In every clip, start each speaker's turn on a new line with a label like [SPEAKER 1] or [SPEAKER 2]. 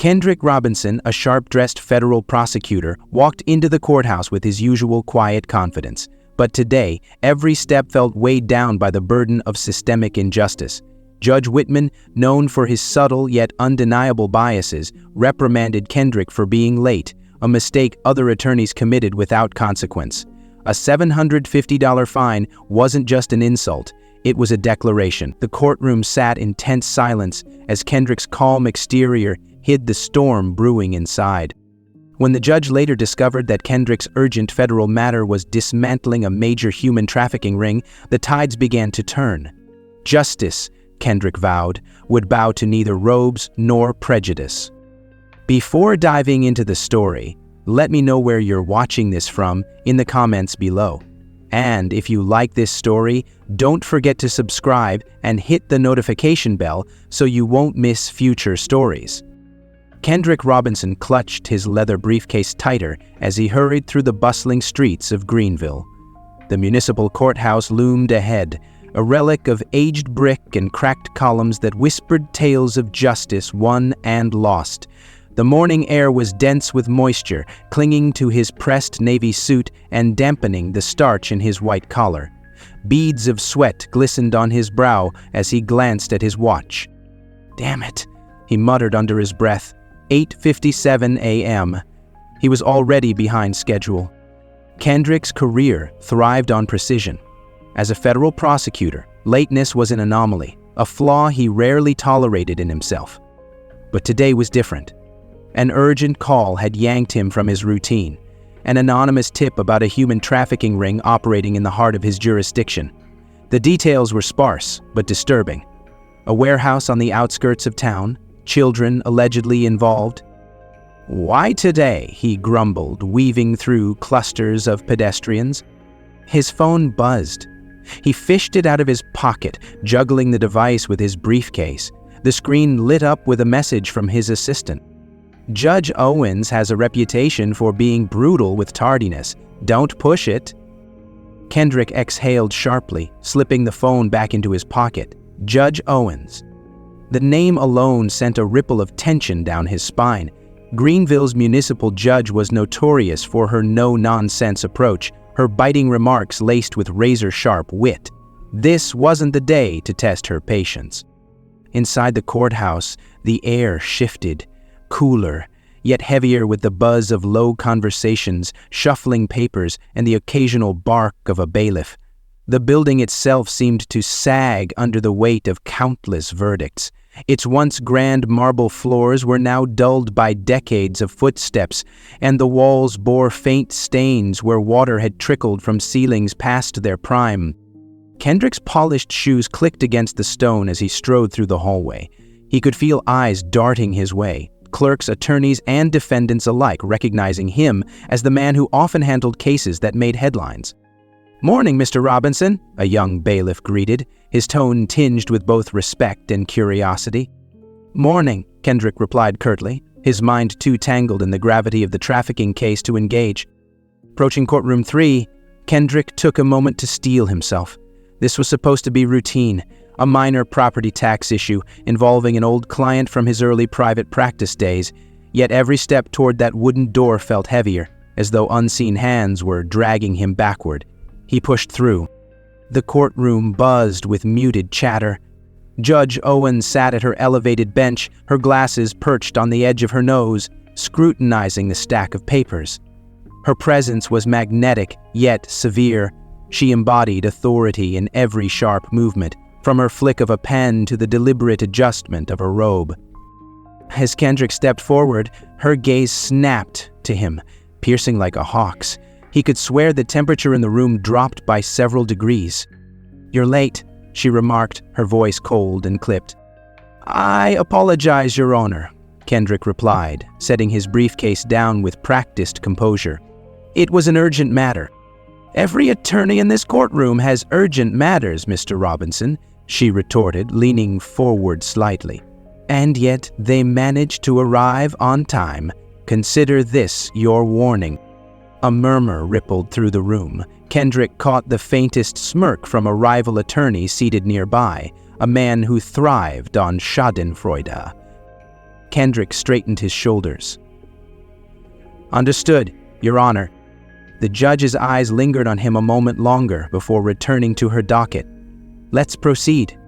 [SPEAKER 1] Kendrick Robinson, a sharp-dressed federal prosecutor, walked into the courthouse with his usual quiet confidence. But today, every step felt weighed down by the burden of systemic injustice. Judge Whitman, known for his subtle yet undeniable biases, reprimanded Kendrick for being late, a mistake other attorneys committed without consequence. A $750 fine wasn't just an insult, it was a declaration. The courtroom sat in tense silence as Kendrick's calm exterior hid the storm brewing inside. When the judge later discovered that Kendrick's urgent federal matter was dismantling a major human trafficking ring, the tides began to turn. Justice, Kendrick vowed, would bow to neither robes nor prejudice. Before diving into the story, let me know where you're watching this from in the comments below. And if you like this story, don't forget to subscribe and hit the notification bell so you won't miss future stories. Kendrick Robinson clutched his leather briefcase tighter as he hurried through the bustling streets of Greenville. The municipal courthouse loomed ahead, a relic of aged brick and cracked columns that whispered tales of justice won and lost. The morning air was dense with moisture, clinging to his pressed navy suit and dampening the starch in his white collar. Beads of sweat glistened on his brow as he glanced at his watch. "Damn it," he muttered under his breath. 8:57 a.m. He was already behind schedule. Kendrick's career thrived on precision. As a federal prosecutor, lateness was an anomaly, a flaw he rarely tolerated in himself. But today was different. An urgent call had yanked him from his routine, an anonymous tip about a human trafficking ring operating in the heart of his jurisdiction. The details were sparse, but disturbing. A warehouse on the outskirts of town, children allegedly involved. "Why today?" he grumbled, weaving through clusters of pedestrians. His phone buzzed. He fished it out of his pocket, juggling the device with his briefcase. The screen lit up with a message from his assistant. "Judge Owens has a reputation for being brutal with tardiness. Don't push it." Kendrick exhaled sharply, slipping the phone back into his pocket. Judge Owens. The name alone sent a ripple of tension down his spine. Greenville's municipal judge was notorious for her no-nonsense approach, her biting remarks laced with razor-sharp wit. This wasn't the day to test her patience. Inside the courthouse, the air shifted, cooler, yet heavier with the buzz of low conversations, shuffling papers, and the occasional bark of a bailiff. The building itself seemed to sag under the weight of countless verdicts. Its once grand marble floors were now dulled by decades of footsteps, and the walls bore faint stains where water had trickled from ceilings past their prime. Kendrick's polished shoes clicked against the stone as he strode through the hallway. He could feel eyes darting his way, clerks, attorneys, and defendants alike recognizing him as the man who often handled cases that made headlines. "Morning, Mr. Robinson," a young bailiff greeted, his tone tinged with both respect and curiosity. "Morning," Kendrick replied curtly, his mind too tangled in the gravity of the trafficking case to engage. Approaching courtroom 3, Kendrick took a moment to steel himself. This was supposed to be routine, a minor property tax issue involving an old client from his early private practice days, yet every step toward that wooden door felt heavier, as though unseen hands were dragging him backward. He pushed through. The courtroom buzzed with muted chatter. Judge Owens sat at her elevated bench, her glasses perched on the edge of her nose, scrutinizing the stack of papers. Her presence was magnetic, yet severe. She embodied authority in every sharp movement, from her flick of a pen to the deliberate adjustment of her robe. As Kendrick stepped forward, her gaze snapped to him, piercing like a hawk's. He could swear the temperature in the room dropped by several degrees. "You're late," she remarked, her voice cold and clipped. "I apologize, Your Honor," Kendrick replied, setting his briefcase down with practiced composure. "It was an urgent matter." "Every attorney in this courtroom has urgent matters, Mr. Robinson," she retorted, leaning forward slightly. "And yet they managed to arrive on time. Consider this your warning." A murmur rippled through the room. Kendrick caught the faintest smirk from a rival attorney seated nearby, a man who thrived on schadenfreude. Kendrick straightened his shoulders. "Understood, Your Honor." The judge's eyes lingered on him a moment longer before returning to her docket. "Let's proceed."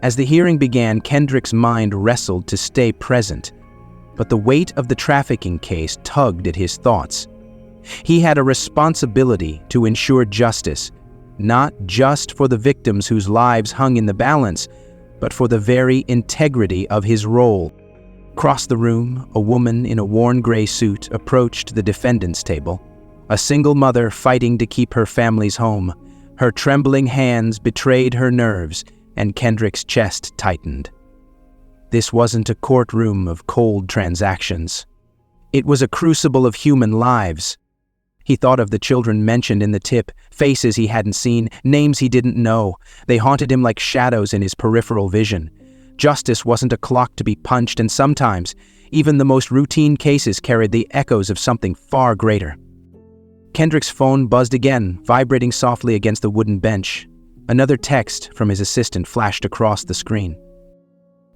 [SPEAKER 1] As the hearing began, Kendrick's mind wrestled to stay present, but the weight of the trafficking case tugged at his thoughts. He had a responsibility to ensure justice, not just for the victims whose lives hung in the balance, but for the very integrity of his role. Across the room, a woman in a worn gray suit approached the defendant's table, a single mother fighting to keep her family's home. Her trembling hands betrayed her nerves, and Kendrick's chest tightened. This wasn't a courtroom of cold transactions. It was a crucible of human lives. He thought of the children mentioned in the tip, faces he hadn't seen, names he didn't know. They haunted him like shadows in his peripheral vision. Justice wasn't a clock to be punched, and sometimes, even the most routine cases carried the echoes of something far greater. Kendrick's phone buzzed again, vibrating softly against the wooden bench. Another text from his assistant flashed across the screen.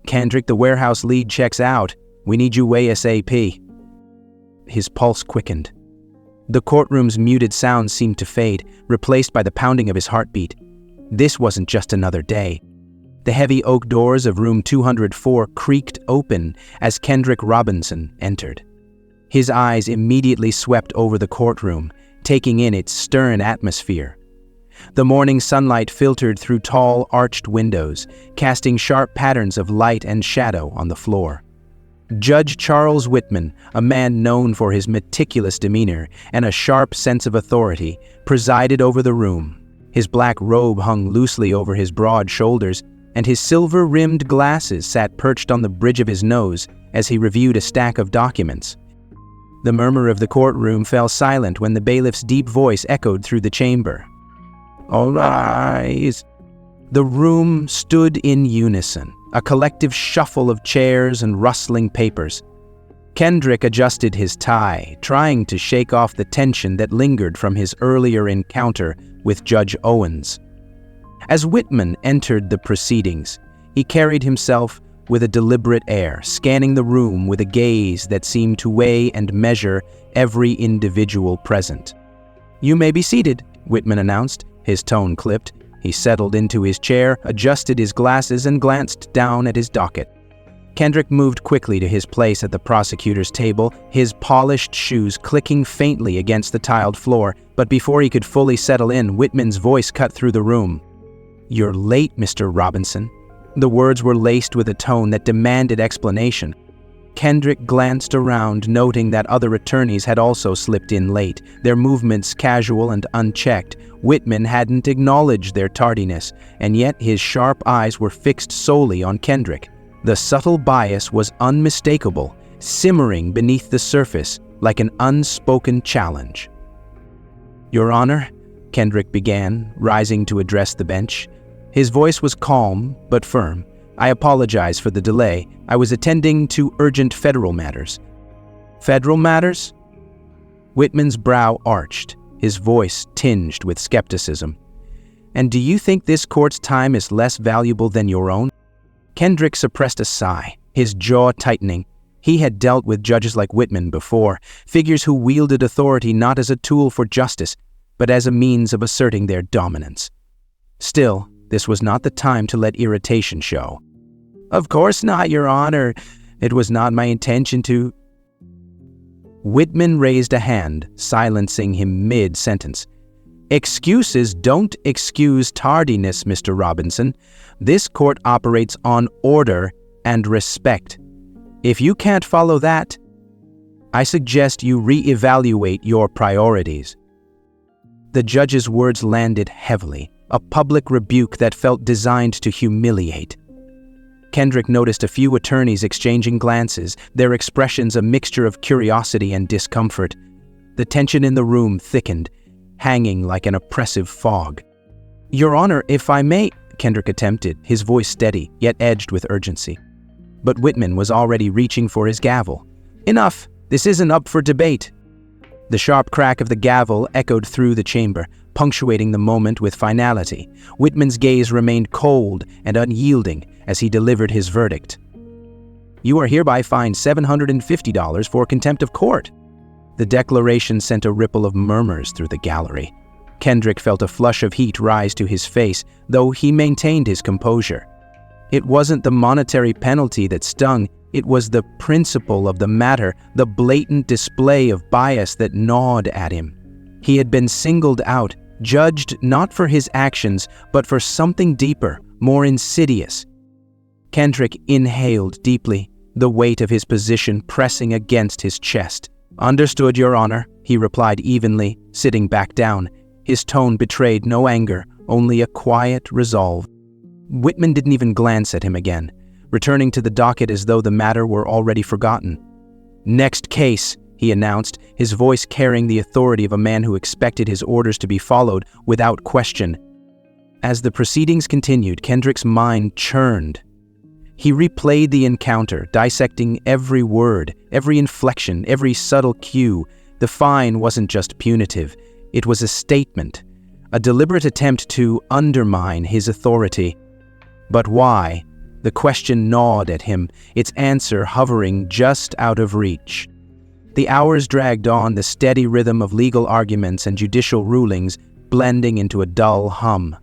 [SPEAKER 1] "Kendrick, the warehouse lead checks out. We need you ASAP." His pulse quickened. The courtroom's muted sounds seemed to fade, replaced by the pounding of his heartbeat. This wasn't just another day. The heavy oak doors of room 204 creaked open as Kendrick Robinson entered. His eyes immediately swept over the courtroom, taking in its stern atmosphere. The morning sunlight filtered through tall, arched windows, casting sharp patterns of light and shadow on the floor. Judge Charles Whitman, a man known for his meticulous demeanor and a sharp sense of authority, presided over the room. His black robe hung loosely over his broad shoulders, and his silver-rimmed glasses sat perched on the bridge of his nose as he reviewed a stack of documents. The murmur of the courtroom fell silent when the bailiff's deep voice echoed through the chamber. "All rise." The room stood in unison, a collective shuffle of chairs and rustling papers. Kendrick adjusted his tie, trying to shake off the tension that lingered from his earlier encounter with Judge Owens. As Whitman entered the proceedings, he carried himself with a deliberate air, scanning the room with a gaze that seemed to weigh and measure every individual present. "You may be seated," Whitman announced, his tone clipped. He settled into his chair, adjusted his glasses, and glanced down at his docket. Kendrick moved quickly to his place at the prosecutor's table, his polished shoes clicking faintly against the tiled floor, but before he could fully settle in, Whitman's voice cut through the room. "You're late, Mr. Robinson." The words were laced with a tone that demanded explanation. Kendrick glanced around, noting that other attorneys had also slipped in late, their movements casual and unchecked. Whitman hadn't acknowledged their tardiness, and yet his sharp eyes were fixed solely on Kendrick. The subtle bias was unmistakable, simmering beneath the surface like an unspoken challenge. "Your Honor," Kendrick began, rising to address the bench. His voice was calm but firm. "I apologize for the delay. I was attending to urgent federal matters." "Federal matters?" Whitman's brow arched, his voice tinged with skepticism. "And do you think this court's time is less valuable than your own?" Kendrick suppressed a sigh, his jaw tightening. He had dealt with judges like Whitman before, figures who wielded authority not as a tool for justice, but as a means of asserting their dominance. Still, this was not the time to let irritation show. "Of course not, Your Honor. It was not my intention to—" Whitman raised a hand, silencing him mid-sentence. "Excuses don't excuse tardiness, Mr. Robinson. This court operates on order and respect. If you can't follow that, I suggest you re-evaluate your priorities." The judge's words landed heavily, a public rebuke that felt designed to humiliate. Kendrick noticed a few attorneys exchanging glances, their expressions a mixture of curiosity and discomfort. The tension in the room thickened, hanging like an oppressive fog. "Your Honor, if I may," Kendrick attempted, his voice steady, yet edged with urgency. But Whitman was already reaching for his gavel. "Enough! This isn't up for debate." The sharp crack of the gavel echoed through the chamber, punctuating the moment with finality. Whitman's gaze remained cold and unyielding as he delivered his verdict. You are hereby fined $750 for contempt of court." The declaration sent a ripple of murmurs through the gallery. Kendrick felt a flush of heat rise to his face, though he maintained his composure. It wasn't the monetary penalty that stung, it was the principle of the matter, the blatant display of bias that gnawed at him. He had been singled out, judged not for his actions, but for something deeper, more insidious. Kendrick inhaled deeply, the weight of his position pressing against his chest. "Understood, Your Honor," he replied evenly, sitting back down. His tone betrayed no anger, only a quiet resolve. Whitman didn't even glance at him again, returning to the docket as though the matter were already forgotten. "Next case," he announced, his voice carrying the authority of a man who expected his orders to be followed without question. As the proceedings continued, Kendrick's mind churned. He replayed the encounter, dissecting every word, every inflection, every subtle cue. The fine wasn't just punitive, it was a statement, a deliberate attempt to undermine his authority. But why? The question gnawed at him, its answer hovering just out of reach. The hours dragged on, the steady rhythm of legal arguments and judicial rulings blending into a dull hum.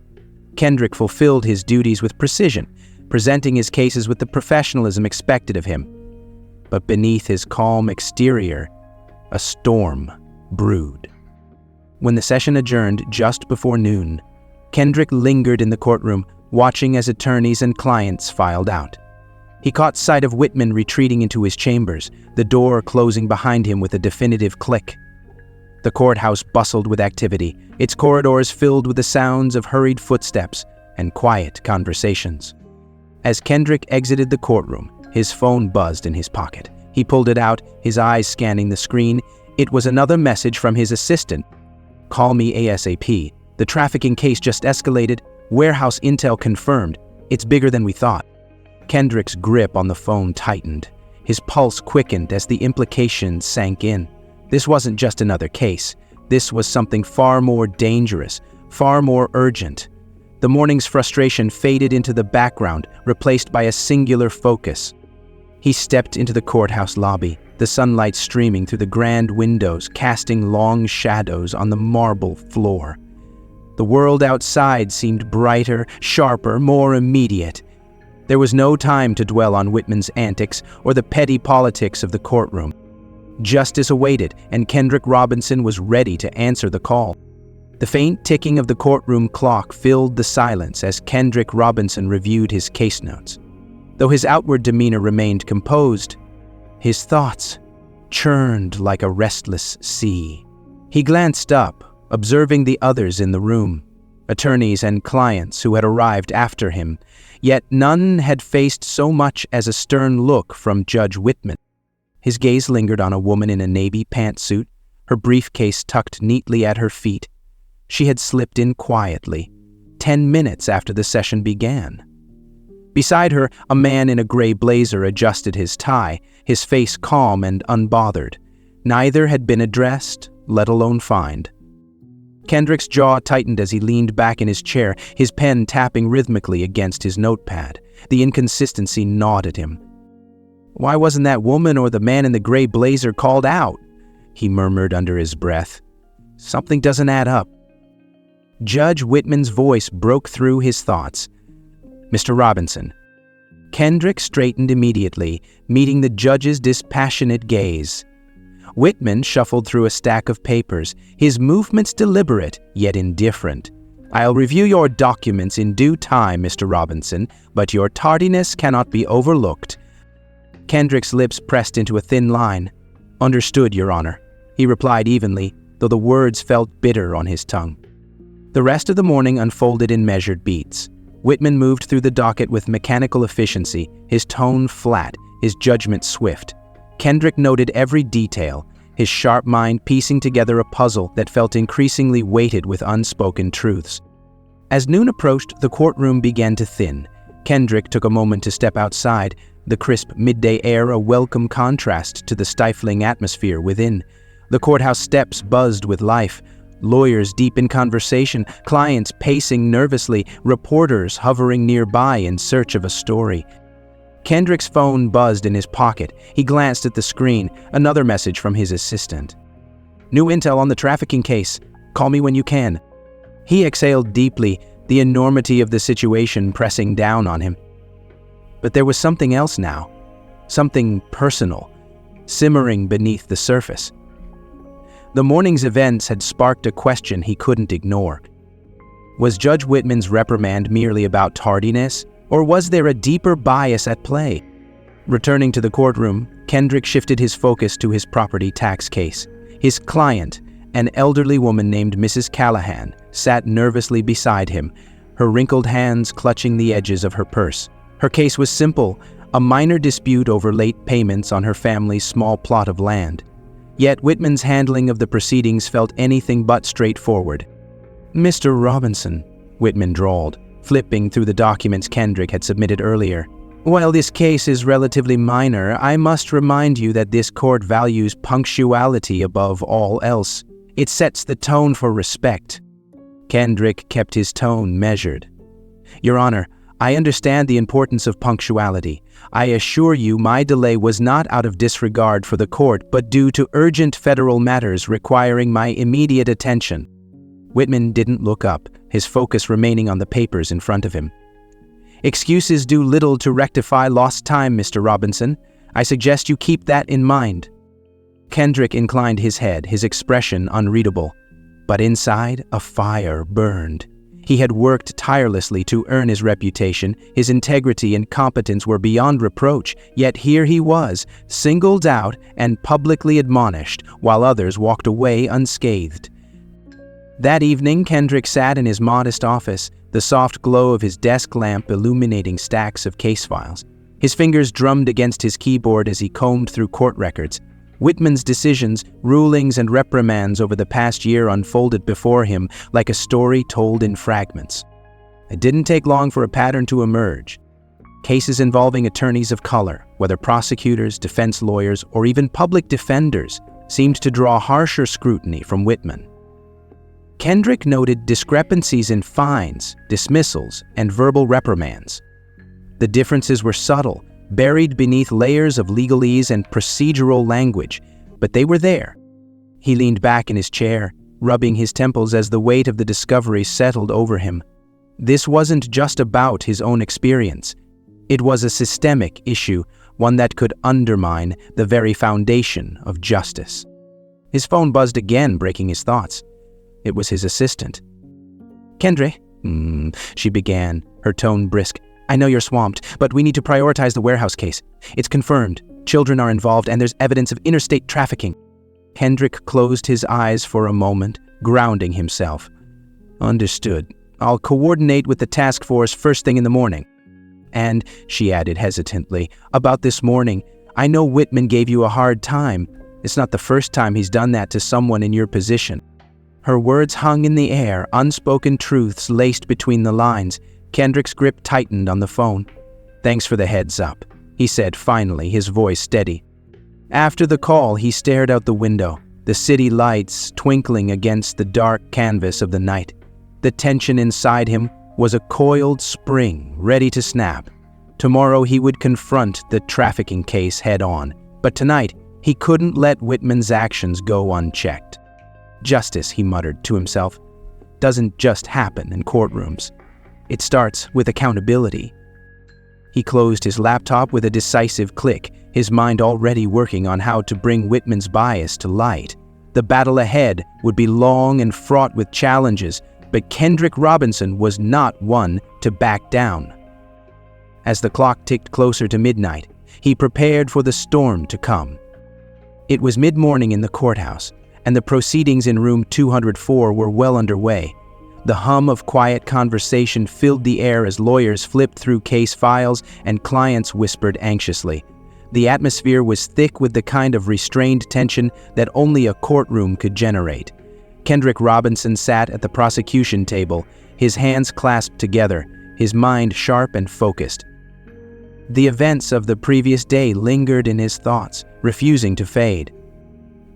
[SPEAKER 1] Kendrick fulfilled his duties with precision, presenting his cases with the professionalism expected of him. But beneath his calm exterior, a storm brewed. When the session adjourned just before noon, Kendrick lingered in the courtroom, watching as attorneys and clients filed out. He caught sight of Whitman retreating into his chambers, the door closing behind him with a definitive click. The courthouse bustled with activity, its corridors filled with the sounds of hurried footsteps and quiet conversations. As Kendrick exited the courtroom, his phone buzzed in his pocket. He pulled it out, his eyes scanning the screen. It was another message from his assistant. "Call me ASAP. The trafficking case just escalated. Warehouse intel confirmed. It's bigger than we thought." Kendrick's grip on the phone tightened. His pulse quickened as the implications sank in. This wasn't just another case. This was something far more dangerous, far more urgent. The morning's frustration faded into the background, replaced by a singular focus. He stepped into the courthouse lobby, the sunlight streaming through the grand windows, casting long shadows on the marble floor. The world outside seemed brighter, sharper, more immediate. There was no time to dwell on Whitman's antics or the petty politics of the courtroom. Justice awaited, and Kendrick Robinson was ready to answer the call. The faint ticking of the courtroom clock filled the silence as Kendrick Robinson reviewed his case notes. Though his outward demeanor remained composed, his thoughts churned like a restless sea. He glanced up, observing the others in the room, attorneys and clients who had arrived after him, yet none had faced so much as a stern look from Judge Whitman. His gaze lingered on a woman in a navy pantsuit, her briefcase tucked neatly at her feet. She had slipped in quietly, 10 minutes after the session began. Beside her, a man in a gray blazer adjusted his tie, his face calm and unbothered. Neither had been addressed, let alone fined. Kendrick's jaw tightened as he leaned back in his chair, his pen tapping rhythmically against his notepad. The inconsistency gnawed at him. "Why wasn't that woman or the man in the gray blazer called out?" he murmured under his breath. "Something doesn't add up." Judge Whitman's voice broke through his thoughts. "Mr. Robinson." Kendrick straightened immediately, meeting the judge's dispassionate gaze. Whitman shuffled through a stack of papers, his movements deliberate, yet indifferent. "I'll review your documents in due time, Mr. Robinson, but your tardiness cannot be overlooked." Kendrick's lips pressed into a thin line. "Understood, Your Honor," he replied evenly, though the words felt bitter on his tongue. The rest of the morning unfolded in measured beats. Whitman moved through the docket with mechanical efficiency, his tone flat, his judgment swift. Kendrick noted every detail, his sharp mind piecing together a puzzle that felt increasingly weighted with unspoken truths. As noon approached, the courtroom began to thin. Kendrick took a moment to step outside, the crisp midday air a welcome contrast to the stifling atmosphere within. The courthouse steps buzzed with life, lawyers deep in conversation, clients pacing nervously, reporters hovering nearby in search of a story. Kendrick's phone buzzed in his pocket. He glanced at the screen, another message from his assistant. "New intel on the trafficking case. Call me when you can." He exhaled deeply, the enormity of the situation pressing down on him. But there was something else now, something personal, simmering beneath the surface. The morning's events had sparked a question he couldn't ignore. Was Judge Whitman's reprimand merely about tardiness, or was there a deeper bias at play? Returning to the courtroom, Kendrick shifted his focus to his property tax case. His client, an elderly woman named Mrs. Callahan, sat nervously beside him, her wrinkled hands clutching the edges of her purse. Her case was simple, a minor dispute over late payments on her family's small plot of land. Yet Whitman's handling of the proceedings felt anything but straightforward. "Mr. Robinson," Whitman drawled, flipping through the documents Kendrick had submitted earlier. "While this case is relatively minor, I must remind you that this court values punctuality above all else. It sets the tone for respect." Kendrick kept his tone measured. "Your Honor, I understand the importance of punctuality. I assure you my delay was not out of disregard for the court, but due to urgent federal matters requiring my immediate attention." Whitman didn't look up, his focus remaining on the papers in front of him. "Excuses do little to rectify lost time, Mr. Robinson. I suggest you keep that in mind." Kendrick inclined his head, his expression unreadable. But inside, a fire burned. He had worked tirelessly to earn his reputation, his integrity and competence were beyond reproach, yet here he was, singled out and publicly admonished, while others walked away unscathed. That evening, Kendrick sat in his modest office, the soft glow of his desk lamp illuminating stacks of case files. His fingers drummed against his keyboard as he combed through court records. Whitman's decisions, rulings, and reprimands over the past year unfolded before him like a story told in fragments. It didn't take long for a pattern to emerge. Cases involving attorneys of color, whether prosecutors, defense lawyers, or even public defenders, seemed to draw harsher scrutiny from Whitman. Kendrick noted discrepancies in fines, dismissals, and verbal reprimands. The differences were subtle, buried beneath layers of legalese and procedural language, but they were there. He leaned back in his chair, rubbing his temples as the weight of the discovery settled over him. This wasn't just about his own experience. It was a systemic issue, one that could undermine the very foundation of justice. His phone buzzed again, breaking his thoughts. It was his assistant. "Kendrick," she began, her tone brisk. "I know you're swamped, but we need to prioritize the warehouse case. It's confirmed. Children are involved and there's evidence of interstate trafficking." Kendrick closed his eyes for a moment, grounding himself. "Understood. I'll coordinate with the task force first thing in the morning." "And," she added hesitantly, "about this morning, I know Whitman gave you a hard time. It's not the first time he's done that to someone in your position." Her words hung in the air, unspoken truths laced between the lines. Kendrick's grip tightened on the phone. "Thanks for the heads up," he said finally, his voice steady. After the call, he stared out the window, the city lights twinkling against the dark canvas of the night. The tension inside him was a coiled spring ready to snap. Tomorrow he would confront the trafficking case head-on, but tonight he couldn't let Whitman's actions go unchecked. "Justice," he muttered to himself, "doesn't just happen in courtrooms. It starts with accountability." He closed his laptop with a decisive click, his mind already working on how to bring Whitman's bias to light. The battle ahead would be long and fraught with challenges, but Kendrick Robinson was not one to back down. As the clock ticked closer to midnight, he prepared for the storm to come. It was mid-morning in the courthouse, and the proceedings in room 204 were well underway. The hum of quiet conversation filled the air as lawyers flipped through case files and clients whispered anxiously. The atmosphere was thick with the kind of restrained tension that only a courtroom could generate. Kendrick Robinson sat at the prosecution table, his hands clasped together, his mind sharp and focused. The events of the previous day lingered in his thoughts, refusing to fade.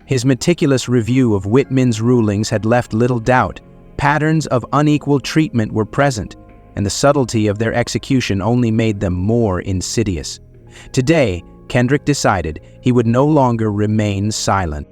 [SPEAKER 1] His meticulous review of Whitman's rulings had left little doubt. Patterns of unequal treatment were present, and the subtlety of their execution only made them more insidious. Today, Kendrick decided he would no longer remain silent.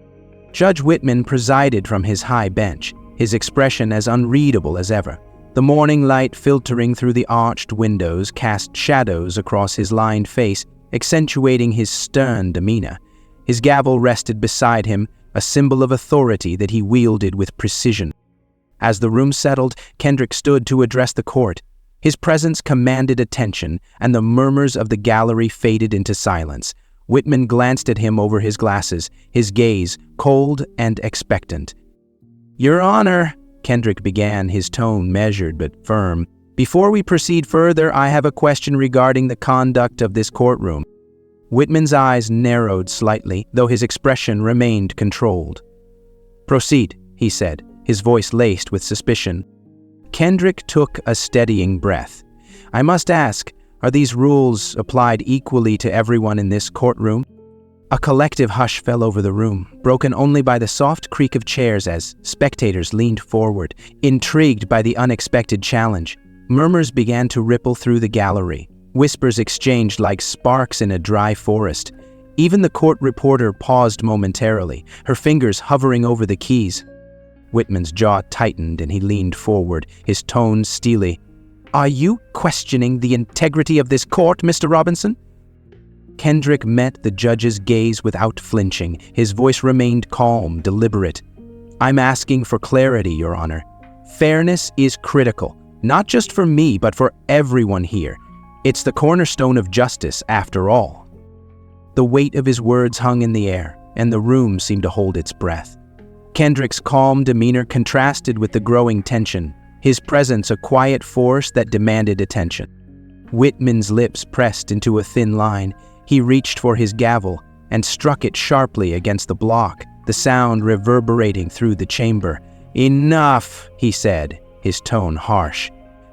[SPEAKER 1] Judge Whitman presided from his high bench, his expression as unreadable as ever. The morning light filtering through the arched windows cast shadows across his lined face, accentuating his stern demeanor. His gavel rested beside him, a symbol of authority that he wielded with precision. As the room settled, Kendrick stood to address the court. His presence commanded attention, and the murmurs of the gallery faded into silence. Whitman glanced at him over his glasses, his gaze cold and expectant. "Your Honor," Kendrick began, his tone measured but firm, "before we proceed further, I have a question regarding the conduct of this courtroom." Whitman's eyes narrowed slightly, though his expression remained controlled. "Proceed," he said, his voice laced with suspicion. Kendrick took a steadying breath. "I must ask, are these rules applied equally to everyone in this courtroom?" A collective hush fell over the room, broken only by the soft creak of chairs as spectators leaned forward, intrigued by the unexpected challenge. Murmurs began to ripple through the gallery. Whispers exchanged like sparks in a dry forest. Even the court reporter paused momentarily, her fingers hovering over the keys. Whitman's jaw tightened and he leaned forward, his tone steely. "Are you questioning the integrity of this court, Mr. Robinson?" Kendrick met the judge's gaze without flinching. His voice remained calm, deliberate. "I'm asking for clarity, Your Honor. Fairness is critical, not just for me, but for everyone here. It's the cornerstone of justice, after all." The weight of his words hung in the air, and the room seemed to hold its breath. Kendrick's calm demeanor contrasted with the growing tension, his presence a quiet force that demanded attention. Whitman's lips pressed into a thin line. He reached for his gavel and struck it sharply against the block, the sound reverberating through the chamber. "Enough," he said, his tone harsh.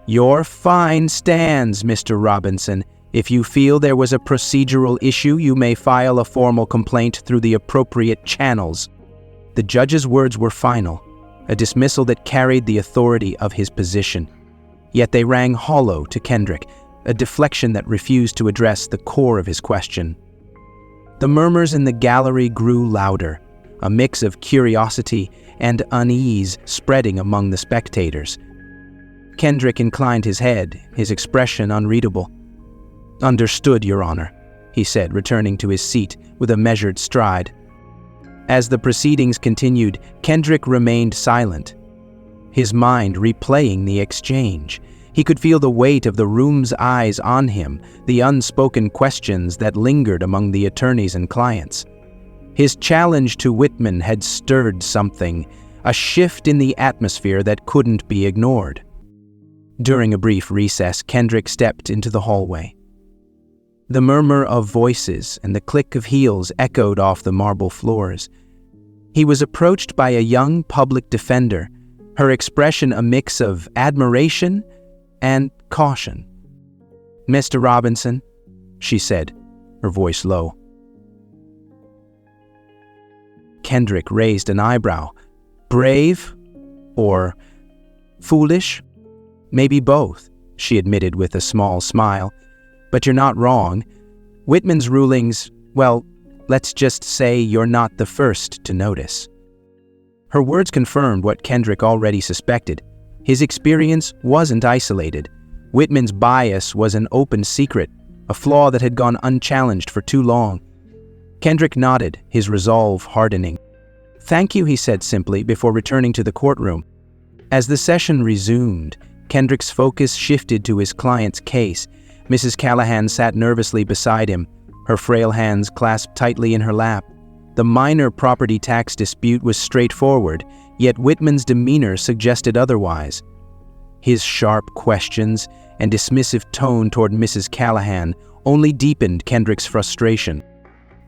[SPEAKER 1] "Your fine stands, Mr. Robinson. If you feel there was a procedural issue, you may file a formal complaint through the appropriate channels." The judge's words were final, a dismissal that carried the authority of his position. Yet they rang hollow to Kendrick, a deflection that refused to address the core of his question. The murmurs in the gallery grew louder, a mix of curiosity and unease spreading among the spectators. Kendrick inclined his head, his expression unreadable. "Understood, Your Honor," he said, returning to his seat with a measured stride. As the proceedings continued, Kendrick remained silent, his mind replaying the exchange. He could feel the weight of the room's eyes on him, the unspoken questions that lingered among the attorneys and clients. His challenge to Whitman had stirred something, a shift in the atmosphere that couldn't be ignored. During a brief recess, Kendrick stepped into the hallway. The murmur of voices and the click of heels echoed off the marble floors. He was approached by a young public defender, her expression a mix of admiration and caution. "Mr. Robinson," she said, her voice low. Kendrick raised an eyebrow. "Brave or foolish?" "Maybe both," she admitted with a small smile. "But you're not wrong. Whitman's rulings, well, let's just say you're not the first to notice." Her words confirmed what Kendrick already suspected. His experience wasn't isolated. Whitman's bias was an open secret, a flaw that had gone unchallenged for too long. Kendrick nodded, his resolve hardening. "Thank you," he said simply before returning to the courtroom. As the session resumed, Kendrick's focus shifted to his client's case. Mrs. Callahan sat nervously beside him, her frail hands clasped tightly in her lap. The minor property tax dispute was straightforward, yet Whitman's demeanor suggested otherwise. His sharp questions and dismissive tone toward Mrs. Callahan only deepened Kendrick's frustration.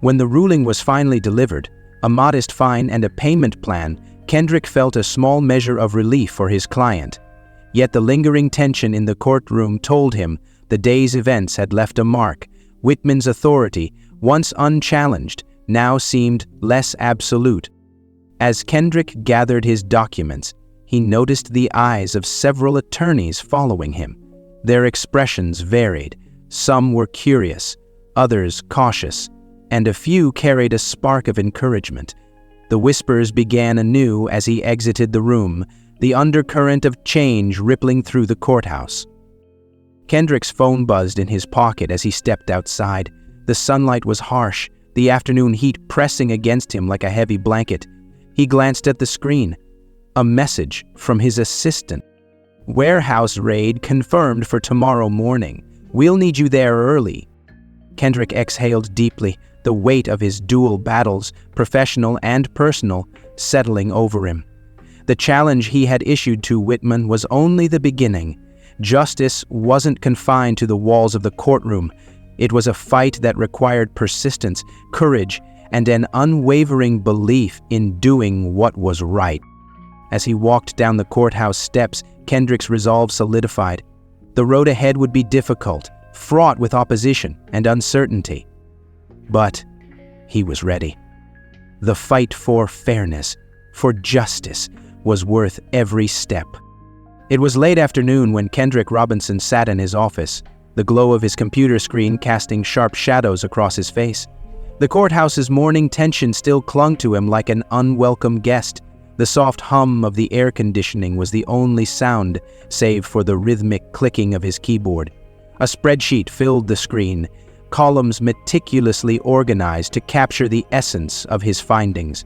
[SPEAKER 1] When the ruling was finally delivered, a modest fine and a payment plan, Kendrick felt a small measure of relief for his client. Yet the lingering tension in the courtroom told him the day's events had left a mark. Whitman's authority, once unchallenged, now seemed less absolute. As Kendrick gathered his documents, he noticed the eyes of several attorneys following him. Their expressions varied. Some were curious, others cautious, and a few carried a spark of encouragement. The whispers began anew as he exited the room, the undercurrent of change rippling through the courthouse. Kendrick's phone buzzed in his pocket as he stepped outside. The sunlight was harsh, the afternoon heat pressing against him like a heavy blanket. He glanced at the screen. A message from his assistant. "Warehouse raid confirmed for tomorrow morning. We'll need you there early." Kendrick exhaled deeply, the weight of his dual battles, professional and personal, settling over him. The challenge he had issued to Whitman was only the beginning. Justice wasn't confined to the walls of the courtroom. It was a fight that required persistence, courage, and an unwavering belief in doing what was right. As he walked down the courthouse steps, Kendrick's resolve solidified. The road ahead would be difficult, fraught with opposition and uncertainty. But he was ready. The fight for fairness, for justice, was worth every step. It was late afternoon when Kendrick Robinson sat in his office, the glow of his computer screen casting sharp shadows across his face. The courthouse's morning tension still clung to him like an unwelcome guest. The soft hum of the air conditioning was the only sound, save for the rhythmic clicking of his keyboard. A spreadsheet filled the screen, columns meticulously organized to capture the essence of his findings.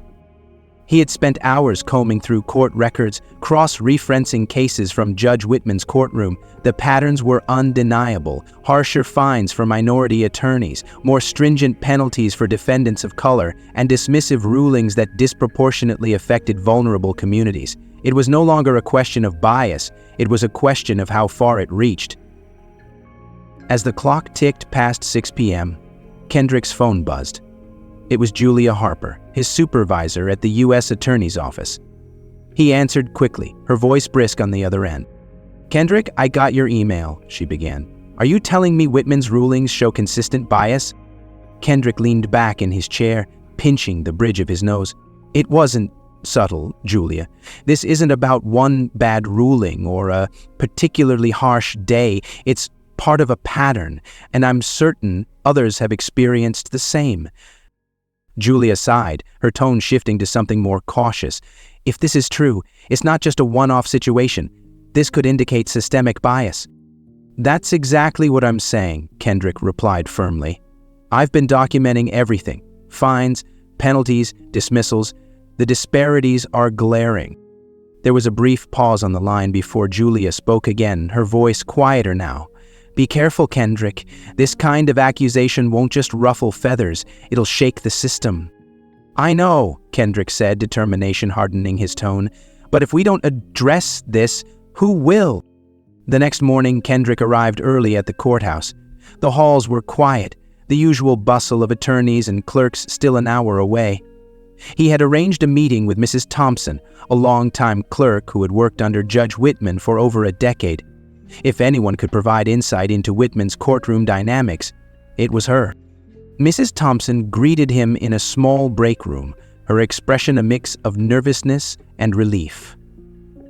[SPEAKER 1] He had spent hours combing through court records, cross-referencing cases from Judge Whitman's courtroom. The patterns were undeniable: harsher fines for minority attorneys, more stringent penalties for defendants of color, and dismissive rulings that disproportionately affected vulnerable communities. It was no longer a question of bias, it was a question of how far it reached. As the clock ticked past 6 p.m., Kendrick's phone buzzed. It was Julia Harper, his supervisor at the U.S. Attorney's Office. He answered quickly, her voice brisk on the other end. "Kendrick, I got your email," she began. "Are you telling me Whitman's rulings show consistent bias?" Kendrick leaned back in his chair, pinching the bridge of his nose. "It wasn't subtle, Julia. This isn't about one bad ruling or a particularly harsh day. It's part of a pattern, and I'm certain others have experienced the same." Julia sighed, her tone shifting to something more cautious. "If this is true, it's not just a one-off situation. This could indicate systemic bias." "That's exactly what I'm saying," Kendrick replied firmly. "I've been documenting everything. Fines, penalties, dismissals. The disparities are glaring." There was a brief pause on the line before Julia spoke again, her voice quieter now. "Be careful, Kendrick. This kind of accusation won't just ruffle feathers, it'll shake the system." "I know," Kendrick said, determination hardening his tone. "But if we don't address this, who will?" The next morning, Kendrick arrived early at the courthouse. The halls were quiet, the usual bustle of attorneys and clerks still an hour away. He had arranged a meeting with Mrs. Thompson, a longtime clerk who had worked under Judge Whitman for over a decade. If anyone could provide insight into Whitman's courtroom dynamics, it was her. Mrs. Thompson greeted him in a small break room, her expression a mix of nervousness and relief.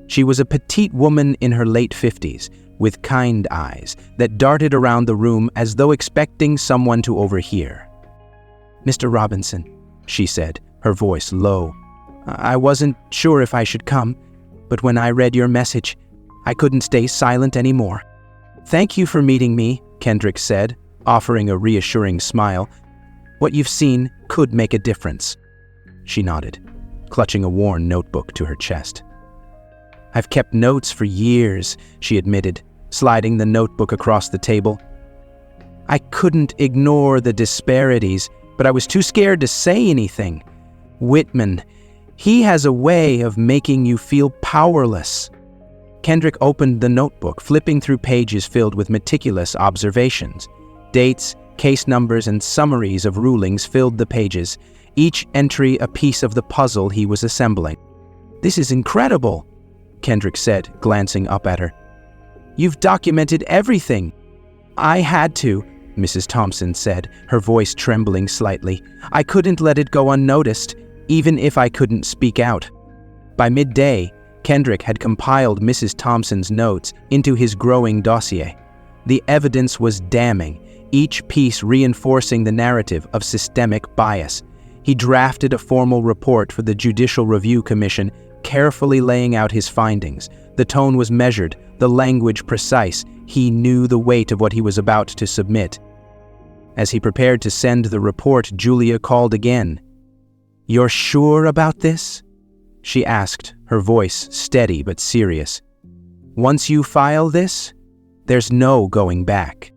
[SPEAKER 1] She was a petite woman in her late 50s, with kind eyes that darted around the room as though expecting someone to overhear. "Mr. Robinson," she said, her voice low, "I wasn't sure if I should come, but when I read your message, I couldn't stay silent anymore." "Thank you for meeting me," Kendrick said, offering a reassuring smile. "What you've seen could make a difference." She nodded, clutching a worn notebook to her chest. "I've kept notes for years," she admitted, sliding the notebook across the table. "I couldn't ignore the disparities, but I was too scared to say anything. Whitman, he has a way of making you feel powerless." Kendrick opened the notebook, flipping through pages filled with meticulous observations. Dates, case numbers, and summaries of rulings filled the pages, each entry a piece of the puzzle he was assembling. "This is incredible," Kendrick said, glancing up at her. "You've documented everything." "I had to," Mrs. Thompson said, her voice trembling slightly. "I couldn't let it go unnoticed, even if I couldn't speak out." By midday, Kendrick had compiled Mrs. Thompson's notes into his growing dossier. The evidence was damning, each piece reinforcing the narrative of systemic bias. He drafted a formal report for the Judicial Review Commission, carefully laying out his findings. The tone was measured, the language precise. He knew the weight of what he was about to submit. As he prepared to send the report, Julia called again. "You're sure about this?" she asked, her voice steady but serious. "Once you file this, there's no going back."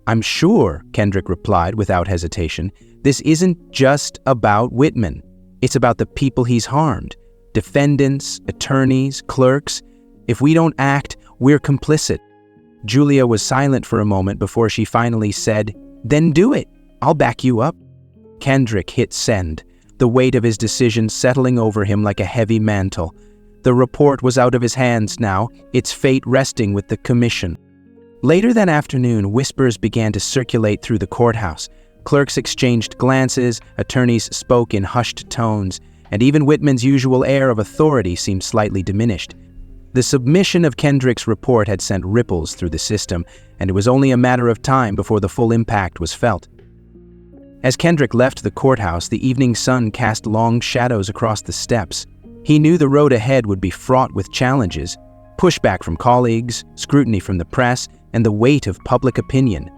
[SPEAKER 1] "I'm sure," Kendrick replied without hesitation. "This isn't just about Whitman. It's about the people he's harmed. Defendants, attorneys, clerks. If we don't act, we're complicit." Julia was silent for a moment before she finally said, "Then do it. I'll back you up." Kendrick hit send, the weight of his decision settling over him like a heavy mantle. The report was out of his hands now, its fate resting with the commission. Later that afternoon, whispers began to circulate through the courthouse. Clerks exchanged glances, attorneys spoke in hushed tones, and even Whitman's usual air of authority seemed slightly diminished. The submission of Kendrick's report had sent ripples through the system, and it was only a matter of time before the full impact was felt. As Kendrick left the courthouse, the evening sun cast long shadows across the steps. He knew the road ahead would be fraught with challenges, pushback from colleagues, scrutiny from the press, and the weight of public opinion.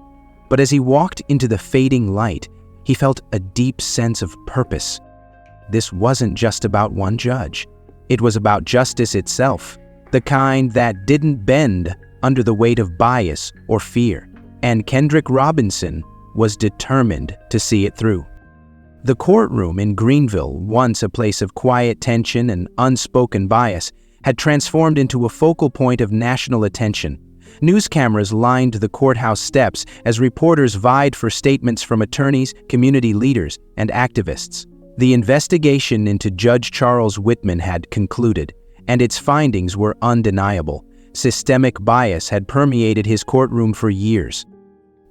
[SPEAKER 1] But as he walked into the fading light, he felt a deep sense of purpose. This wasn't just about one judge. It was about justice itself, the kind that didn't bend under the weight of bias or fear. And Kendrick Robinson was determined to see it through. The courtroom in Greenville, once a place of quiet tension and unspoken bias, had transformed into a focal point of national attention. News cameras lined the courthouse steps as reporters vied for statements from attorneys, community leaders, and activists. The investigation into Judge Charles Whitman had concluded, and its findings were undeniable. Systemic bias had permeated his courtroom for years.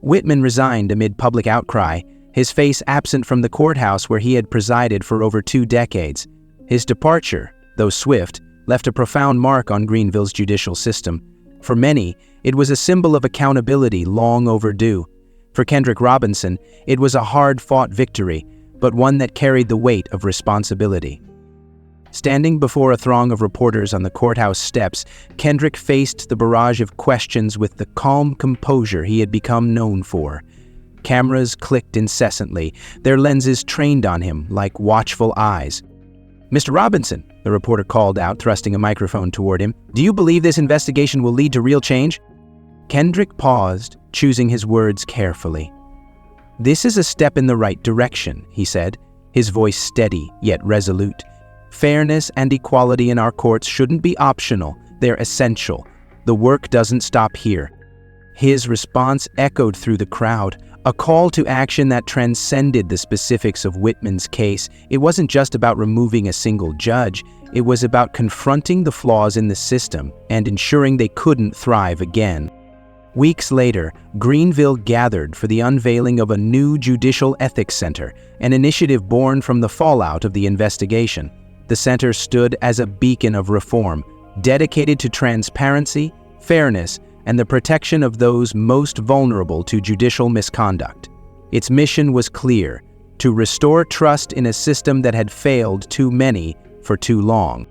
[SPEAKER 1] Whitman resigned amid public outcry, his face absent from the courthouse where he had presided for over 2 decades. His departure, though swift, left a profound mark on Greenville's judicial system. For many, it was a symbol of accountability long overdue. For Kendrick Robinson, it was a hard-fought victory, but one that carried the weight of responsibility. Standing before a throng of reporters on the courthouse steps, Kendrick faced the barrage of questions with the calm composure he had become known for. Cameras clicked incessantly, their lenses trained on him like watchful eyes. "Mr. Robinson," the reporter called out, thrusting a microphone toward him, "do you believe this investigation will lead to real change?" Kendrick paused, choosing his words carefully. "This is a step in the right direction," he said, his voice steady yet resolute. "Fairness and equality in our courts shouldn't be optional, they're essential. The work doesn't stop here." His response echoed through the crowd, a call to action that transcended the specifics of Whitman's case. It wasn't just about removing a single judge, it was about confronting the flaws in the system and ensuring they couldn't thrive again. Weeks later, Greenville gathered for the unveiling of a new Judicial Ethics Center, an initiative born from the fallout of the investigation. The center stood as a beacon of reform, dedicated to transparency, fairness, and the protection of those most vulnerable to judicial misconduct. Its mission was clear: to restore trust in a system that had failed too many for too long.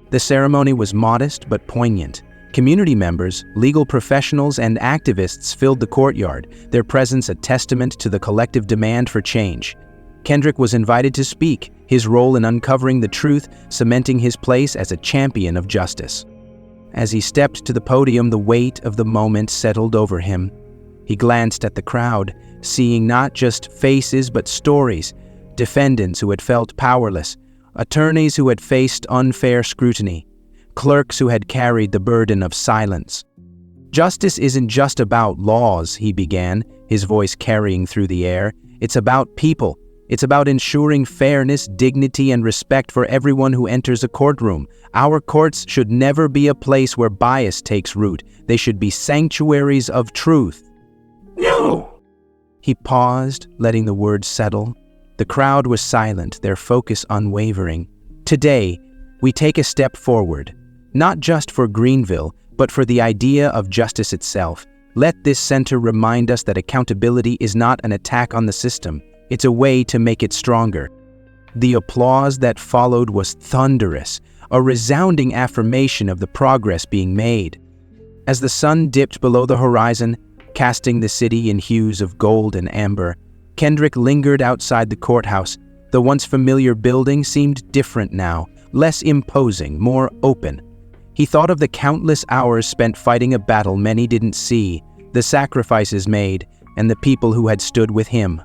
[SPEAKER 1] The ceremony was modest but poignant. Community members, legal professionals, and activists filled the courtyard, their presence a testament to the collective demand for change. Kendrick was invited to speak, his role in uncovering the truth cementing his place as a champion of justice. As he stepped to the podium, the weight of the moment settled over him. He glanced at the crowd, seeing not just faces but stories, defendants who had felt powerless, attorneys who had faced unfair scrutiny, clerks who had carried the burden of silence. "Justice isn't just about laws," he began, his voice carrying through the air. "It's about people. It's about ensuring fairness, dignity, and respect for everyone who enters a courtroom. Our courts should never be a place where bias takes root. They should be sanctuaries of truth." "No!" He paused, letting the words settle. The crowd was silent, their focus unwavering. "Today, we take a step forward, not just for Greenville, but for the idea of justice itself. Let this center remind us that accountability is not an attack on the system, it's a way to make it stronger. The applause that followed was thunderous, a resounding affirmation of the progress being made. As the sun dipped below the horizon, casting the city in hues of gold and amber, Kendrick lingered outside the courthouse. The once familiar building seemed different now, less imposing, more open. He thought of the countless hours spent fighting a battle many didn't see, the sacrifices made, and the people who had stood with him.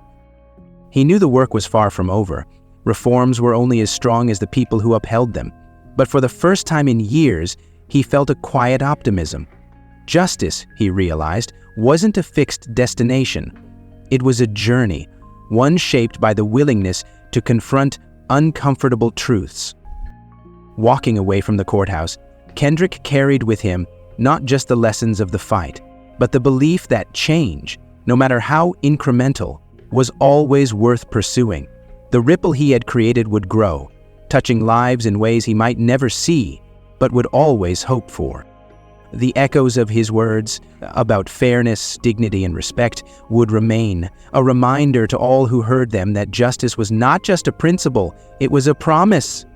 [SPEAKER 1] He knew the work was far from over. Reforms were only as strong as the people who upheld them. But for the first time in years, he felt a quiet optimism. Justice, he realized, wasn't a fixed destination. It was a journey, one shaped by the willingness to confront uncomfortable truths. Walking away from the courthouse, Kendrick carried with him not just the lessons of the fight, but the belief that change, no matter how incremental, was always worth pursuing. The ripple he had created would grow, touching lives in ways he might never see, but would always hope for. The echoes of his words about fairness, dignity, and respect would remain, a reminder to all who heard them that justice was not just a principle, it was a promise.